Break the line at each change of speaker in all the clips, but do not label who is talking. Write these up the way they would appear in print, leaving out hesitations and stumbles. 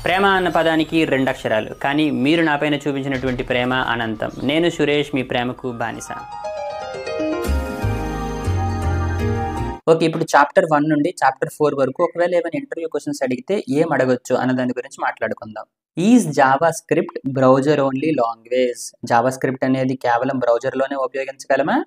ప్రేమ అన్న పదానికి 2 అక్షరాలు, కానీ మీరు నాపైన చూపించినటువంటి ప్రేమ అనంతం. నేను సురేష్, మీ ప్రేమకు బానిస. ఓకే, ఇప్పుడు చాప్టర్ 1 నుండి చాప్టర్ 4 వరకు ఒకవేళ ఏమైనా ఇంటర్వ్యూ క్వశ్చన్స్ అడిగితే ఏం అడగొచ్చు అన్న దాని గురించి మాట్లాడుకుందాం. Is Java script browser only language? Java script అనేది కేవలం బ్రౌజర్లోనే ఉపయోగించగలమా?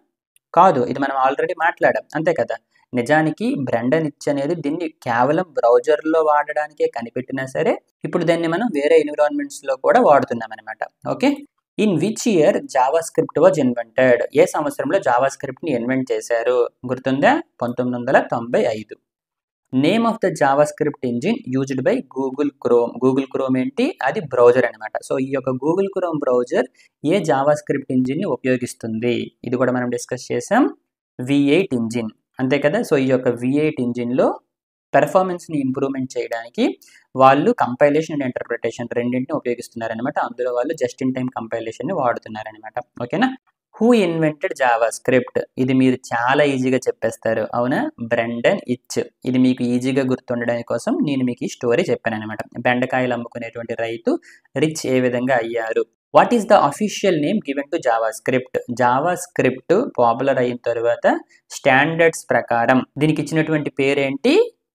కాదు, ఇది మనం ఆల్రెడీ మాట్లాడాం, అంతే కదా. నిజానికి బ్రెండన్ ఇచ్ అనేది దీన్ని కేవలం బ్రౌజర్లో వాడడానికే కనిపెట్టినా సరే ఇప్పుడు దాన్ని మనం వేరే ఎన్విరాన్మెంట్స్లో కూడా వాడుతున్నాం అనమాట. Okay, in which year JavaScript was invented? ఏ సంవత్సరంలో జావా స్క్రిప్ట్ని ఇన్వెంట్ చేశారు? గుర్తుందా? 1995. Name of the JavaScript engine used by Google Chrome. Google Chrome ఏంటి? అది బ్రౌజర్ అనమాట. సో ఈ యొక్క గూగుల్ క్రోమ్ బ్రౌజర్ ఏ జావా స్క్రిప్ట్ ఇంజిన్ని ఉపయోగిస్తుంది? ఇది కూడా మనం డిస్కస్ చేసాం. V8 ఇంజిన్, అంతే కదా. సో ఈ యొక్క V8 ఇంజిన్లో పెర్ఫార్మెన్స్ని ఇంప్రూవ్మెంట్ చేయడానికి వాళ్ళు కంపైలేషన్ అండ్ ఇంటర్ప్రిటేషన్ రెండింటిని ఉపయోగిస్తున్నారనమాట. అందులో వాళ్ళు జస్ట్ ఇన్ టైం కంపైలేషన్ని వాడుతున్నారనమాట. ఓకేనా. Who invented Java script? ఇది మీరు చాలా ఈజీగా చెప్పేస్తారు, అవునా? బ్రెండన్ ఇచ్. ఇది మీకు ఈజీగా గుర్తుండడానికి కోసం నేను మీకు ఈ స్టోరీ చెప్పాను అనమాట. బెండకాయలు అమ్ముకునేటువంటి రైతు రిచ్ ఏ విధంగా అయ్యారు. What is the official name given to Java script? Java script popular అయిన తర్వాత స్టాండర్డ్స్ ప్రకారం దీనికి ఇచ్చినటువంటి పేరేంటి?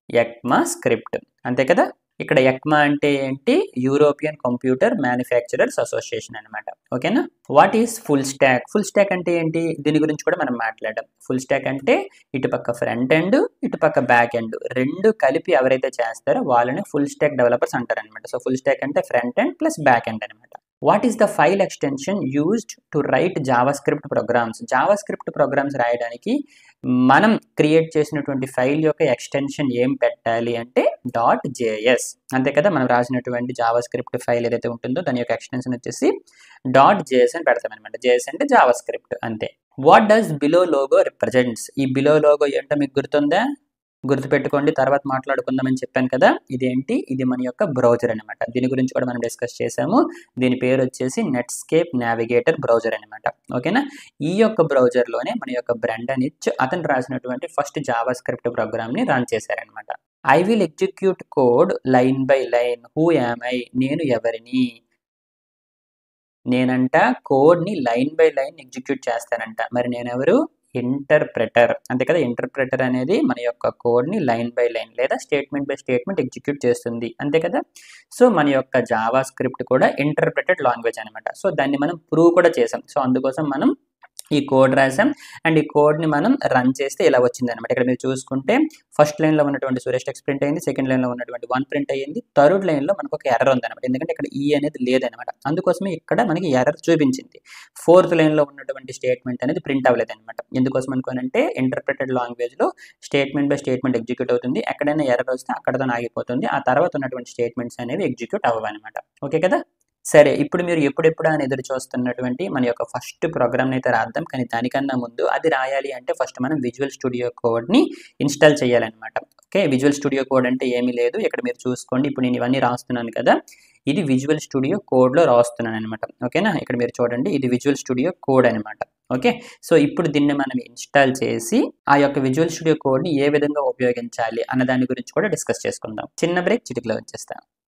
ఎక్మా స్క్రిప్ట్, అంతే కదా. ఇక్కడ ఎక్మా అంటే ఏంటి? యూరోపియన్ కంప్యూటర్ మ్యానుఫ్యాక్చరర్స్ అసోసియేషన్ అనమాట. ఓకేనా. What is full stock? Full stack అంటే ఏంటి? దీని గురించి కూడా మనం మాట్లాడాం. ఫుల్ స్టాక్ అంటే ఇటుపక్క ఫ్రంట్ ఎండ్, ఇటుపక్క బ్యాక్ ఎండ్ రెండు కలిపి ఎవరైతే చేస్తారో వాళ్ళని ఫుల్ స్టాక్ డెవలపర్స్ అంటారు అనమాట. సో ఫుల్ స్టాక్ అంటే front end plus back end అనమాట. What is the file extension used to write JavaScript programs? JavaScript programs రాయడానికి మనం క్రియేట్ చేసినటువంటి ఫైల్ యొక్క ఎక్స్టెన్షన్ ఏం పెట్టాలి అంటే .js, అంతే కదా. మనం రాసినటువంటి జావా స్క్రిప్ట్ ఫైల్ ఏదైతే ఉంటుందో దాని యొక్క ఎక్స్టెన్షన్ వచ్చేసి .js అని పెడతాం అనమాట. జేఎస్ అంటే జావా స్క్రిప్ట్, అంతే. What does below logo represents? ఈ బిలో లోగో ఏంటో మీకు గుర్తుందా? గుర్తుపెట్టుకోండి, తర్వాత మాట్లాడుకుందామని చెప్పాను కదా. ఇదేంటి? ఇది మన యొక్క బ్రౌజర్ అనమాట. దీని గురించి కూడా మనం డిస్కస్ చేసాము. దీని పేరు వచ్చేసి నెట్స్కేప్ నావిగేటర్ బ్రౌజర్ అనమాట. ఓకేనా. ఈ యొక్క బ్రౌజర్లోనే మన యొక్క బ్రెండన్ ఇచ్ అతను రాసినటువంటి ఫస్ట్ జావా స్క్రిప్ట్ ప్రోగ్రామ్ని రన్ చేశారనమాట. I will execute code line by line. Who am I? నేను ఎవరిని? నేనంట కోడ్ని లైన్ బై లైన్ ఎగ్జిక్యూట్ చేస్తానంట. మరి నేనెవరు? ఇంటర్ప్రెటర్, అంతే కదా. ఇంటర్ప్రెటర్ అనేది మన యొక్క కోడ్ని లైన్ బై లైన్ లేదా స్టేట్మెంట్ బై స్టేట్మెంట్ ఎగ్జిక్యూట్ చేస్తుంది, అంతే కదా. సో మన యొక్క జావా స్క్రిప్ట్ కూడా ఇంటర్ప్రెటెడ్ లాంగ్వేజ్ అనమాట. సో దాన్ని మనం ప్రూవ్ కూడా చేసాం. సో అందుకోసం మనం ఈ కోడ్ రాసాం అండ్ ఈ కోడ్ని మనం రన్ చేస్తే ఇలా వచ్చింది అనమాట. ఇక్కడ మీరు చూసుకుంటే ఫస్ట్ లైన్లో ఉన్నటువంటి సురేష్ టెక్స్ట్ ప్రింట్ అయింది, సెకండ్ లైన్లో ఉన్నటువంటి 1 ప్రింట్ అయ్యింది, థర్డ్ లైన్లో మనకు ఒక ఎర్రర్ ఉందన్నమాట. ఎందుకంటే ఇక్కడ ఈ అనేది లేదనమాట, అందుకోసమే ఇక్కడ మనకి ఎర్రర్ చూపించింది. ఫోర్త్ లైన్లో ఉన్నటువంటి స్టేట్మెంట్ అనేది ప్రింట్ అవ్వలేదన్నమాట. ఎందుకోసం అనుకోనంటే ఇంటర్ప్రెటెడ్ లాంగ్వేజ్లో స్టేట్మెంట్ బై స్టేట్మెంట్ ఎగ్జిక్యూట్ అవుతుంది. ఎక్కడైనా ఎర్రర్ వస్తే అక్కడతో ఆగిపోతుంది. ఆ తర్వాత ఉన్నటువంటి స్టేట్మెంట్స్ అనేవి ఎగ్జిక్యూట్ అవ్వవన్నమాట. ఓకే కదా. సరే, ఇప్పుడు మీరు ఎప్పుడెప్పుడు అని ఎదురు చూస్తున్నటువంటి మన యొక్క ఫస్ట్ ప్రోగ్రామ్ని అయితే రాద్దాం. కానీ దానికన్నా ముందు అది రాయాలి అంటే ఫస్ట్ మనం విజువల్ స్టూడియో కోడ్ని ఇన్స్టాల్ చేయాలన్నమాట. ఓకే, విజువల్ స్టూడియో కోడ్ అంటే ఏమీ లేదు. ఇక్కడ మీరు చూసుకోండి, ఇప్పుడు నేను ఇవన్నీ రాస్తున్నాను కదా, ఇది విజువల్ స్టూడియో కోడ్లో రాస్తున్నాను అనమాట. ఓకేనా. ఇక్కడ మీరు చూడండి, ఇది విజువల్ స్టూడియో కోడ్ అనమాట. ఓకే, సో ఇప్పుడు దీన్ని మనం ఇన్స్టాల్ చేసి ఆ యొక్క విజువల్ స్టూడియో కోడ్ని ఏ విధంగా ఉపయోగించాలి అన్న దాని గురించి కూడా డిస్కస్ చేసుకుందాం. చిన్న బ్రేక్, చిటికలో వచ్చేస్తాం.